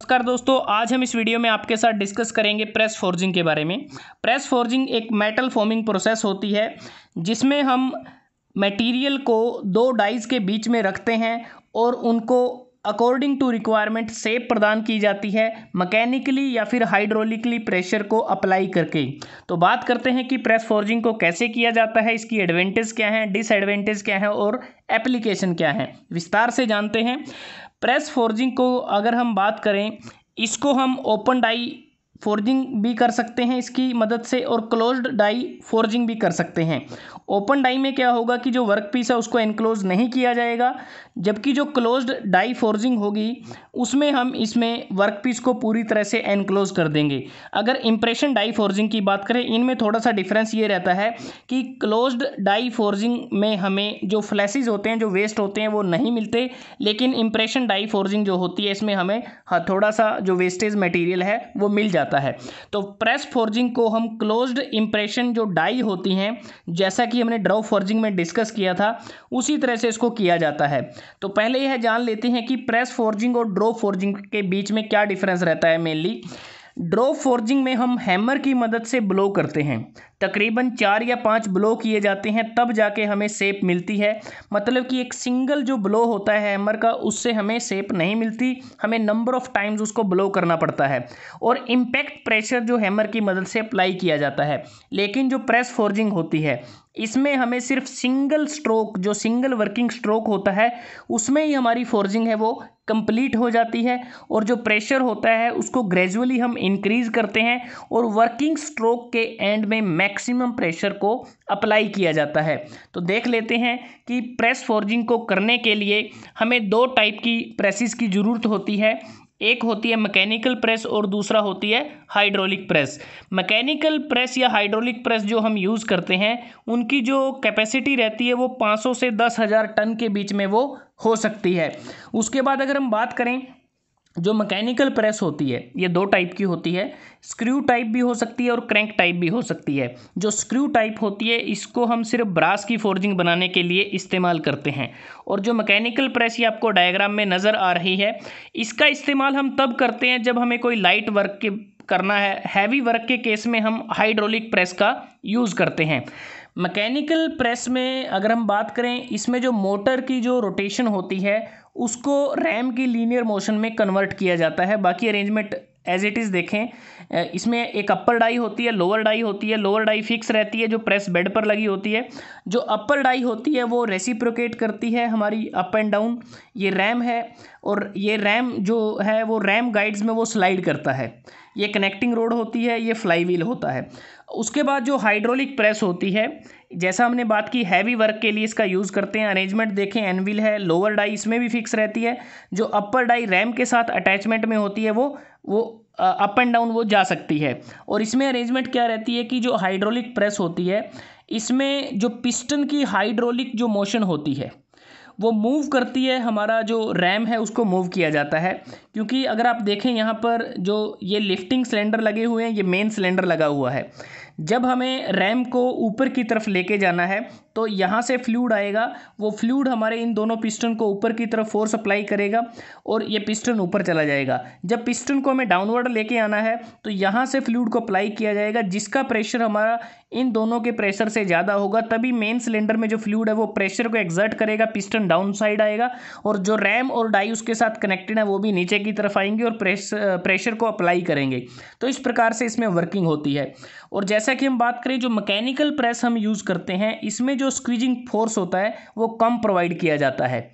नमस्कार दोस्तों, आज हम इस वीडियो में आपके साथ डिस्कस करेंगे प्रेस फोर्जिंग के बारे में। प्रेस फोर्जिंग एक मेटल फॉर्मिंग प्रोसेस होती है जिसमें हम मटेरियल को दो डाइस के बीच में रखते हैं और उनको अकॉर्डिंग टू रिक्वायरमेंट शेप प्रदान की जाती है मैकेनिकली या फिर हाइड्रोलिकली प्रेशर को अप्लाई करके। तो बात करते हैं कि प्रेस फोर्जिंग को कैसे किया जाता है, इसकी एडवांटेज क्या है, डिसएडवांटेज क्या है और एप्लीकेशन क्या है, विस्तार से जानते हैं। प्रेस फोर्जिंग को अगर हम बात करें, इसको हम ओपन डाई फोर्जिंग भी कर सकते हैं इसकी मदद से और क्लोज्ड डाई फोर्जिंग भी कर सकते हैं। ओपन डाई में क्या होगा कि जो वर्क पीस है उसको एनक्लोज नहीं किया जाएगा, जबकि जो क्लोज्ड डाई फोर्जिंग होगी उसमें हम इसमें वर्क पीस को पूरी तरह से एनक्लोज कर देंगे। अगर इम्प्रेशन डाई फोर्जिंग की बात करें, इनमें थोड़ा सा डिफरेंस ये रहता है कि क्लोज्ड डाई फोर्जिंग में हमें जो फ्लैशेज होते हैं, जो वेस्ट होते हैं वो नहीं मिलते, लेकिन इम्प्रेशन डाई फोर्जिंग जो होती है इसमें हमें थोड़ा सा जो वेस्टेज मटेरियल है वो मिल जाता है। तो प्रेस फोर्जिंग को हम क्लोज्ड इम्प्रेशन जो डाई होती हैं, जैसा कि हमने ड्रॉ फोर्जिंग में डिस्कस किया था, उसी तरह से इसको किया जाता है। तो पहले यह जान लेते हैं कि प्रेस फोर्जिंग और ड्रॉ फोर्जिंग के बीच में क्या डिफरेंस रहता है। मेनली ड्रॉ फोर्जिंग में हम हैमर की मदद से ब्लो करते हैं, तकरीबन 4 या 5 ब्लो किए जाते हैं तब जाके हमें शेप मिलती है। मतलब कि एक सिंगल जो ब्लो होता है हैमर का, उससे हमें शेप नहीं मिलती, हमें नंबर ऑफ टाइम्स उसको ब्लो करना पड़ता है और इम्पैक्ट प्रेशर जो हैमर की मदद से अप्लाई किया जाता है। लेकिन जो प्रेस फोर्जिंग होती है इसमें हमें सिर्फ सिंगल स्ट्रोक, जो सिंगल वर्किंग स्ट्रोक होता है उसमें ही हमारी फोर्जिंग है वो कंप्लीट हो जाती है और जो प्रेशर होता है उसको ग्रेजुअली हम इंक्रीज करते हैं और वर्किंग स्ट्रोक के एंड में मैक्सिमम प्रेशर को अप्लाई किया जाता है। तो देख लेते हैं कि प्रेस फोर्जिंग को करने के लिए हमें 2 टाइप की प्रेसिस की ज़रूरत होती है। एक होती है मैकेनिकल प्रेस और दूसरा होती है हाइड्रोलिक प्रेस। मैकेनिकल प्रेस या हाइड्रोलिक प्रेस जो हम यूज़ करते हैं उनकी जो कैपेसिटी रहती है वो 500 से 10,000 टन के बीच में वो हो सकती है। उसके बाद अगर हम बात करें, जो मैकेनिकल प्रेस होती है ये 2 टाइप की होती है, स्क्रू टाइप भी हो सकती है और क्रैंक टाइप भी हो सकती है। जो स्क्रू टाइप होती है इसको हम सिर्फ ब्रास की फोर्जिंग बनाने के लिए इस्तेमाल करते हैं और जो मैकेनिकल प्रेस ये आपको डायग्राम में नज़र आ रही है, इसका इस्तेमाल हम तब करते हैं जब हमें कोई लाइट वर्क के करना है। हैवी वर्क के केस में हम हाइड्रोलिक प्रेस का यूज़ करते हैं। मैकेनिकल प्रेस में अगर हम बात करें, इसमें जो मोटर की जो रोटेशन होती है उसको रैम की लीनियर मोशन में कन्वर्ट किया जाता है। बाकी अरेंजमेंट एज इट इज़ देखें, इसमें एक अपर डाई होती है, लोअर डाई होती है। लोअर डाई फिक्स रहती है जो प्रेस बेड पर लगी होती है। जो अपर डाई होती है वो रेसिप्रोकेट करती है हमारी अप एंड डाउन। ये रैम है और ये रैम जो है वो रैम गाइड्स में वो स्लाइड करता है। ये कनेक्टिंग रोड होती है, ये फ्लाई व्हील होता है। उसके बाद जो हाइड्रोलिक प्रेस होती है, जैसा हमने बात की हैवी वर्क के लिए इसका यूज़ करते हैं। अरेंजमेंट देखें, एनविल है, लोअर डाई इसमें भी फिक्स रहती है। जो अपर डाई रैम के साथ अटैचमेंट में होती है वो अप एंड डाउन वो जा सकती है। और इसमें अरेंजमेंट क्या रहती है कि जो हाइड्रोलिक प्रेस होती है इसमें जो पिस्टन की हाइड्रोलिक जो मोशन होती है वो मूव करती है, हमारा जो रैम है उसको मूव किया जाता है। क्योंकि अगर आप देखें यहाँ पर जो ये लिफ्टिंग सिलेंडर लगे हुए हैं, ये मेन सिलेंडर लगा हुआ है। जब हमें रैम को ऊपर की तरफ लेके जाना है तो यहाँ से फ्लूइड आएगा, वो फ्लूइड हमारे इन दोनों पिस्टन को ऊपर की तरफ फोर्स अप्लाई करेगा और ये पिस्टन ऊपर चला जाएगा। जब पिस्टन को हमें डाउनवर्ड लेके आना है तो यहाँ से फ्लूइड को अप्लाई किया जाएगा, जिसका प्रेशर हमारा इन दोनों के प्रेशर से ज़्यादा होगा, तभी मेन सिलेंडर में जो फ्लूइड है वो प्रेशर को एक्सर्ट करेगा, पिस्टन डाउन साइड आएगा और जो रैम और डाई उसके साथ कनेक्टेड है वो भी नीचे की तरफ आएंगे और प्रेशर को अप्लाई करेंगे। तो इस प्रकार से इसमें वर्किंग होती है। और जैसा कि हम बात करें, जो मैकेनिकल प्रेस हम यूज़ करते हैं इसमें जो स्क्वीजिंग फोर्स होता है वो कम प्रोवाइड किया जाता है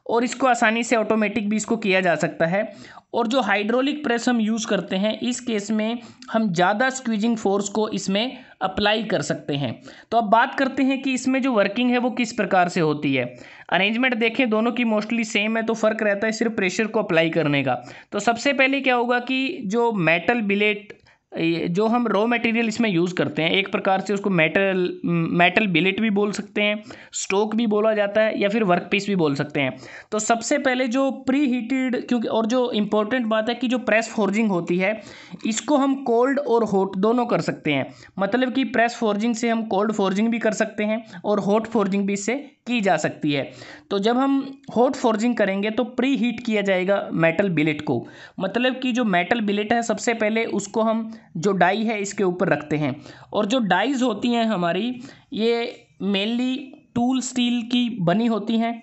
और इसको आसानी से ऑटोमेटिक भी इसको किया जा सकता है। और जो हाइड्रोलिक प्रेस हम यूज़ करते हैं इस केस में हम ज़्यादा स्क्वीजिंग फोर्स को इसमें अप्लाई कर सकते हैं। तो अब बात करते हैं कि इसमें जो वर्किंग है वो किस प्रकार से होती है। अरेंजमेंट देखें, दोनों की मोस्टली सेम है, तो फ़र्क रहता है सिर्फ प्रेशर को अप्लाई करने का। तो सबसे पहले क्या होगा कि जो मेटल बिलेट जो हम रॉ मटेरियल इसमें यूज़ करते हैं, एक प्रकार से उसको मेटल बिलेट भी बोल सकते हैं, स्टोक भी बोला जाता है, या फिर वर्क पीस भी बोल सकते हैं। तो सबसे पहले जो प्री हीटेड, क्योंकि और जो इम्पोर्टेंट बात है कि जो प्रेस फोर्जिंग होती है इसको हम कोल्ड और हॉट दोनों कर सकते हैं। मतलब कि प्रेस फोर्जिंग से हम कोल्ड फोर्जिंग भी कर सकते हैं और हॉट फोर्जिंग भी इससे की जा सकती है। तो जब हम हॉट फोर्जिंग करेंगे तो प्री हीट किया जाएगा मेटल बिलेट को। मतलब कि जो मेटल बिलेट है सबसे पहले उसको हम जो डाई है इसके ऊपर रखते हैं, और जो डाइज होती हैं हमारी ये मेनली टूल स्टील की बनी होती हैं,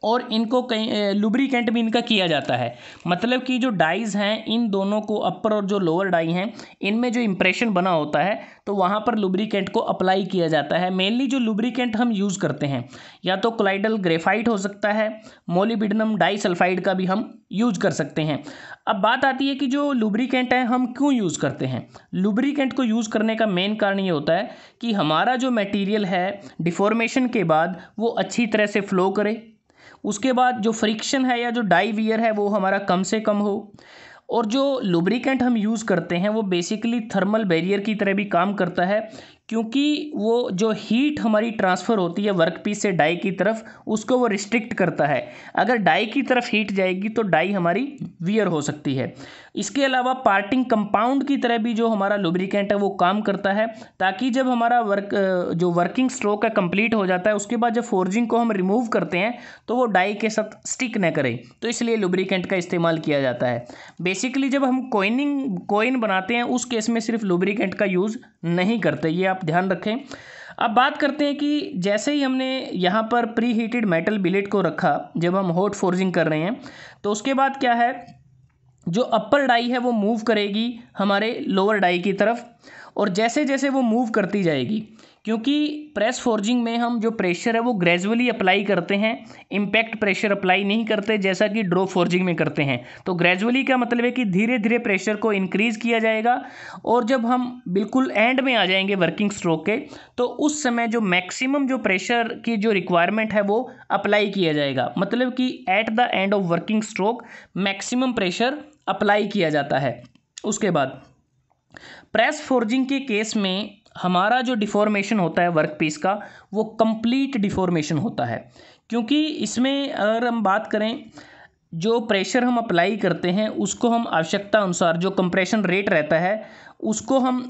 और इनको कहीं लुब्रिकेंट भी इनका किया जाता है। मतलब कि जो डाइज़ हैं इन दोनों को, अपर और जो लोअर डाई हैं, इनमें जो इम्प्रेशन बना होता है तो वहाँ पर लुब्रिकेंट को अप्लाई किया जाता है। मेनली जो लुब्रिकेंट हम यूज़ करते हैं या तो कोलाइडल ग्रेफाइट हो सकता है, मोलिब्डेनम डाइसल्फाइड का भी हम यूज़ कर सकते हैं। अब बात आती है कि जो लुब्रिकेंट है हम क्यों यूज़ करते हैं। लुब्रिकेंट को यूज़ करने का मेन कारण ये होता है कि हमारा जो मटेरियल है डिफॉर्मेशन के बाद वो अच्छी तरह से फ्लो करे, उसके बाद जो फ्रिक्शन है या जो डाई वियर है वो हमारा कम से कम हो, और जो लुब्रिकेंट हम यूज़ करते हैं वो बेसिकली थर्मल बैरियर की तरह भी काम करता है, क्योंकि वो जो हीट हमारी ट्रांसफ़र होती है वर्कपीस से डाई की तरफ उसको वो रिस्ट्रिक्ट करता है। अगर डाई की तरफ हीट जाएगी तो डाई हमारी वियर हो सकती है। इसके अलावा पार्टिंग कंपाउंड की तरह भी जो हमारा लुब्रिकेंट है वो काम करता है, ताकि जब हमारा जो वर्किंग स्ट्रोक है कंप्लीट हो जाता है उसके बाद जब फोर्जिंग को हम रिमूव करते हैं तो वो डाई के साथ स्टिक न करे, तो इसलिए लुब्रिकेंट का इस्तेमाल किया जाता है। बेसिकली जब हम कॉइन बनाते हैं उस केस में सिर्फ लुब्रिकेंट का यूज़ नहीं करते, ये आप ध्यान रखें। अब बात करते हैं कि जैसे ही हमने यहाँ पर प्री हीटेड मेटल बिलेट को रखा, जब हम हॉट फोर्जिंग कर रहे हैं तो उसके बाद क्या है, जो अपर डाई है वो मूव करेगी हमारे लोअर डाई की तरफ, और जैसे जैसे वो मूव करती जाएगी, क्योंकि प्रेस फोर्जिंग में हम जो प्रेशर है वो ग्रेजुअली अप्लाई करते हैं, इम्पैक्ट प्रेशर अप्लाई नहीं करते जैसा कि ड्रॉ फोर्जिंग में करते हैं। तो ग्रेजुअली का मतलब है कि धीरे धीरे प्रेशर को इंक्रीज़ किया जाएगा, और जब हम बिल्कुल एंड में आ जाएंगे वर्किंग स्ट्रोक के तो उस समय जो मैक्सिमम जो प्रेशर की जो रिक्वायरमेंट है वो अप्लाई किया जाएगा। मतलब कि at the end of working stroke maximum pressure apply किया जाता है। उसके बाद प्रेस फोर्जिंग के केस में हमारा जो डिफॉर्मेशन होता है वर्क पीस का वो कंप्लीट डिफॉर्मेशन होता है, क्योंकि इसमें अगर हम बात करें जो प्रेशर हम अप्लाई करते हैं उसको हम आवश्यकता अनुसार जो कंप्रेशन रेट रहता है उसको हम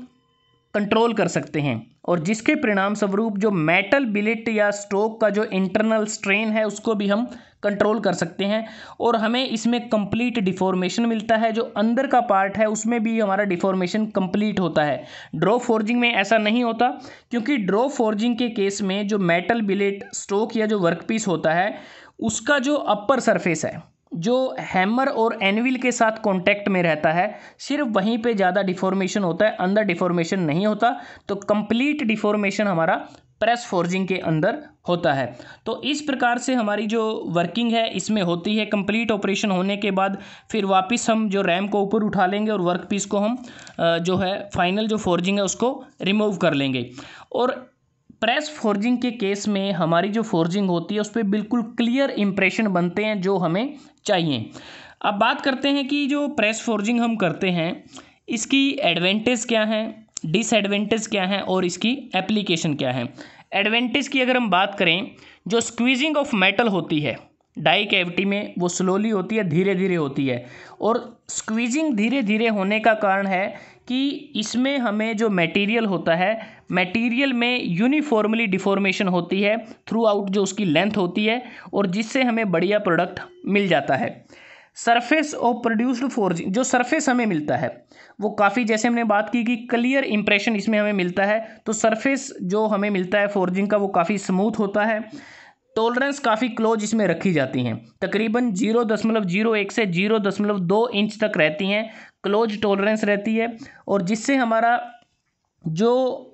कंट्रोल कर सकते हैं, और जिसके परिणाम स्वरूप जो मेटल बिलेट या स्टोक का जो इंटरनल स्ट्रेन है उसको भी हम कंट्रोल कर सकते हैं, और हमें इसमें कंप्लीट डिफॉर्मेशन मिलता है। जो अंदर का पार्ट है उसमें भी हमारा डिफॉर्मेशन कंप्लीट होता है। ड्रॉ फोर्जिंग में ऐसा नहीं होता, क्योंकि ड्रॉ फोर्जिंग के केस में जो मेटल बिलेट स्टोक या जो वर्कपीस होता है उसका जो अपर सरफेस है जो हैमर और एनविल के साथ कांटेक्ट में रहता है, सिर्फ वहीं पे ज़्यादा डिफॉर्मेशन होता है, अंदर डिफॉर्मेशन नहीं होता। तो कंप्लीट डिफॉर्मेशन हमारा प्रेस फोर्जिंग के अंदर होता है। तो इस प्रकार से हमारी जो वर्किंग है इसमें होती है। कंप्लीट ऑपरेशन होने के बाद फिर वापस हम जो रैम को ऊपर उठा लेंगे और वर्क पीस को हम जो है फाइनल जो फोर्जिंग है उसको रिमूव कर लेंगे। और प्रेस फोर्जिंग के केस में हमारी जो फोर्जिंग होती है उस पर बिल्कुल क्लियर इंप्रेशन बनते हैं जो हमें चाहिए। अब बात करते हैं कि जो प्रेस फोर्जिंग हम करते हैं इसकी एडवांटेज क्या है, डिसएडवांटेज क्या है और इसकी एप्लीकेशन क्या है। एडवांटेज की अगर हम बात करें, जो स्क्वीजिंग ऑफ मेटल होती है डाई कैविटी में वो स्लोली होती है, धीरे धीरे होती है, और स्क्वीजिंग धीरे धीरे होने का कारण है कि इसमें हमें जो मटेरियल होता है मटेरियल में यूनिफॉर्मली डिफॉर्मेशन होती है थ्रू आउट जो उसकी लेंथ होती है, और जिससे हमें बढ़िया प्रोडक्ट मिल जाता है। सरफेस ऑफ प्रोड्यूस्ड फोर्जिंग, जो सरफेस हमें मिलता है वो काफ़ी, जैसे हमने बात की कि क्लियर इंप्रेशन इसमें हमें मिलता है, तो सरफेस जो हमें मिलता है फोर्जिंग का वो काफ़ी स्मूथ होता है। टॉलरेंस काफ़ी क्लोज इसमें रखी जाती हैं, तकरीबन 0.01 से 0.2 इंच तक रहती हैं, क्लोज टॉलरेंस रहती है, और जिससे हमारा जो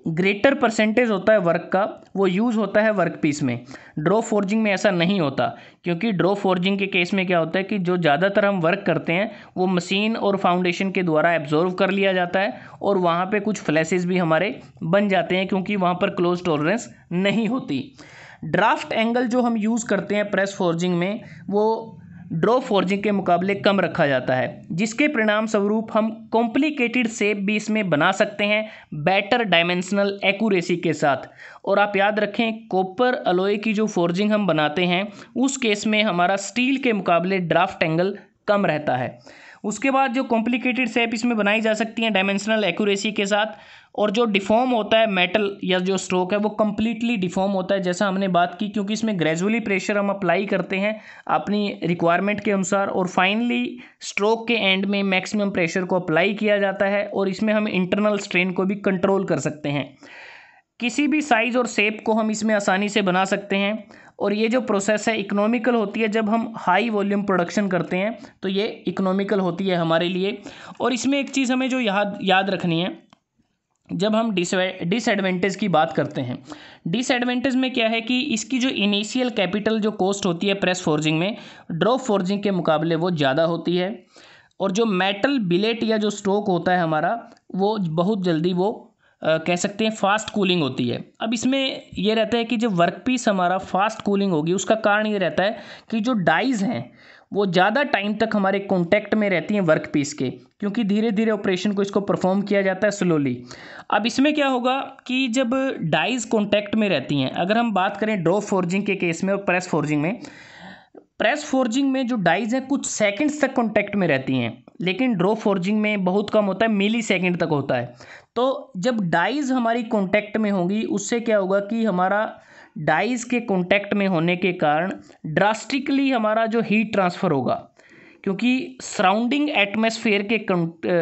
ग्रेटर परसेंटेज होता है वर्क का वो यूज़ होता है वर्क पीस में। ड्रॉ फोर्जिंग में ऐसा नहीं होता, क्योंकि ड्रॉ फोर्जिंग के केस में क्या होता है कि जो ज़्यादातर हम वर्क करते हैं वो मशीन और फाउंडेशन के द्वारा एब्जॉर्व कर लिया जाता है, और वहाँ पे कुछ फ्लैशेस भी हमारे बन जाते हैं क्योंकि वहाँ पर क्लोज टॉलरेंस नहीं होती। ड्राफ्ट एंगल जो हम यूज़ करते हैं प्रेस फोर्जिंग में वो ड्रॉप फॉर्जिंग के मुकाबले कम रखा जाता है, जिसके परिणाम स्वरूप हम कॉम्प्लिकेटेड शेप भी इसमें बना सकते हैं बेटर डायमेंशनल एक्यूरेसी के साथ। और आप याद रखें, कॉपर अलॉय की जो फॉर्जिंग हम बनाते हैं उस केस में हमारा स्टील के मुकाबले ड्राफ्ट एंगल कम रहता है। उसके बाद जो कॉम्प्लिकेटेड शेप इसमें बनाई जा सकती हैं डायमेंशनल एक्यूरेसी के साथ, और जो डिफॉर्म होता है मेटल या जो स्ट्रोक है वो कम्प्लीटली डिफॉर्म होता है, जैसा हमने बात की, क्योंकि इसमें ग्रेजुअली प्रेशर हम अप्लाई करते हैं अपनी रिक्वायरमेंट के अनुसार, और फाइनली स्ट्रोक के एंड में मैक्सिमम प्रेशर को अप्लाई किया जाता है, और इसमें हम इंटरनल स्ट्रेन को भी कंट्रोल कर सकते हैं। किसी भी साइज़ और शेप को हम इसमें आसानी से बना सकते हैं, और ये जो प्रोसेस है इकोनॉमिकल होती है। जब हम हाई वॉल्यूम प्रोडक्शन करते हैं तो ये इकोनॉमिकल होती है हमारे लिए। और इसमें एक चीज़ हमें जो याद रखनी है, जब हम डिसएडवांटेज की बात करते हैं, डिसएडवांटेज में क्या है कि इसकी जो इनिशियल कैपिटल जो कॉस्ट होती है प्रेस फॉर्जिंग में, ड्रॉप फॉर्जिंग के मुकाबले वो ज़्यादा होती है, और जो मेटल बिलेट या जो स्ट्रोक होता है हमारा वो बहुत जल्दी वो कह सकते हैं फास्ट कूलिंग होती है। अब इसमें ये रहता है कि जब वर्कपीस हमारा फास्ट कूलिंग होगी, उसका कारण ये रहता है कि जो डाइज़ हैं वो ज़्यादा टाइम तक हमारे कांटेक्ट में रहती हैं वर्कपीस के, क्योंकि धीरे धीरे ऑपरेशन को इसको परफॉर्म किया जाता है स्लोली। अब इसमें क्या होगा कि जब डाइज़ कांटेक्ट में रहती हैं, अगर हम बात करें ड्रॉप फॉर्जिंग के केस में और प्रेस फॉर्जिंग में जो डाइज़ हैं कुछ सेकंड्स तक कांटेक्ट में रहती हैं, लेकिन ड्रॉप फॉर्जिंग में बहुत कम होता है, मिली सेकेंड तक होता है। तो जब डाइज़ हमारी कांटेक्ट में होंगी, उससे क्या होगा कि हमारा डाइज़ के कांटेक्ट में होने के कारण ड्रास्टिकली हमारा जो हीट ट्रांसफ़र होगा, क्योंकि सराउंडिंग एटमॉस्फेयर के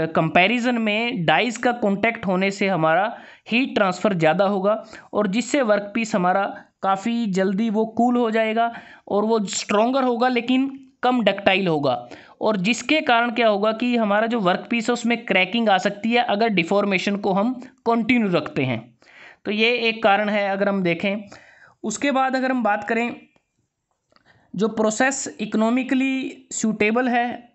कंपैरिजन में डाइज़ का कांटेक्ट होने से हमारा हीट ट्रांसफ़र ज़्यादा होगा, और जिससे वर्कपीस हमारा काफ़ी जल्दी वो कूल हो जाएगा, और वो स्ट्रॉन्गर होगा लेकिन कम डक्टाइल होगा, और जिसके कारण क्या होगा कि हमारा जो वर्कपीस है उसमें क्रैकिंग आ सकती है अगर डिफॉर्मेशन को हम कंटिन्यू रखते हैं। तो ये एक कारण है अगर हम देखें। उसके बाद अगर हम बात करें, जो प्रोसेस इकोनॉमिकली सूटेबल है,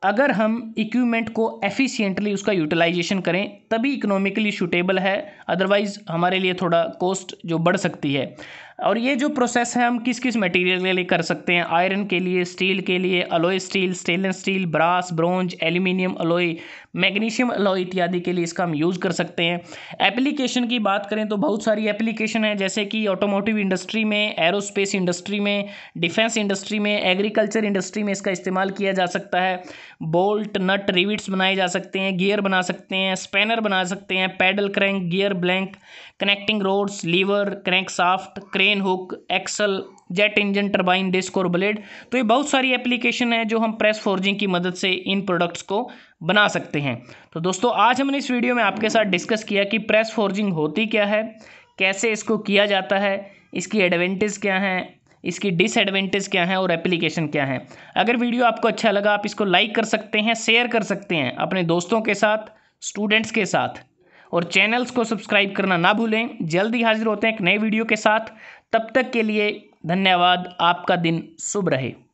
अगर हम इक्विपमेंट को एफिशिएंटली उसका यूटिलाइजेशन करें तभी इकोनॉमिकली सूटेबल है, अदरवाइज़ हमारे लिए थोड़ा कॉस्ट जो बढ़ सकती है। और ये जो प्रोसेस है हम किस किस मटेरियल के लिए कर सकते हैं, आयरन के लिए, स्टील के लिए, alloy steel, stainless steel, brass, bronze, aluminium alloy, magnesium alloy इत्यादि के लिए इसका हम यूज़ कर सकते हैं। एप्लीकेशन की बात करें तो बहुत सारी एप्लीकेशन है, जैसे कि ऑटोमोटिव इंडस्ट्री में, एरोस्पेस इंडस्ट्री में, डिफेंस इंडस्ट्री में, एग्रीकल्चर इंडस्ट्री में इसका इस्तेमाल किया जा सकता है। बोल्ट, नट, रिविट्स बनाए जा सकते हैं, गियर बना सकते हैं, स्पैनर बना सकते हैं, pedal crank, gear blank, connecting rods, lever, crank shaft, crane hook, axle, jet engine, turbine, disc और ब्लेड। तो ये बहुत सारी एप्लीकेशन है जो हम प्रेस फॉर्जिंग की मदद से इन प्रोडक्ट्स को बना सकते हैं। तो दोस्तों, आज हमने इस वीडियो में आपके साथ डिस्कस किया कि प्रेस फॉर्जिंग होती क्या है, कैसे इसको किया जाता है, इसकी एडवांटेज क्या हैं, इसकी डिसएडवांटेज क्या है और एप्लीकेशन क्या है। अगर वीडियो आपको अच्छा लगा आप इसको लाइक कर सकते हैं, शेयर कर सकते हैं अपने दोस्तों के साथ, स्टूडेंट्स के साथ, और चैनल्स को सब्सक्राइब करना ना भूलें। जल्दी हाजिर होते हैं एक नए वीडियो के साथ, तब तक के लिए धन्यवाद। आपका दिन शुभ रहे।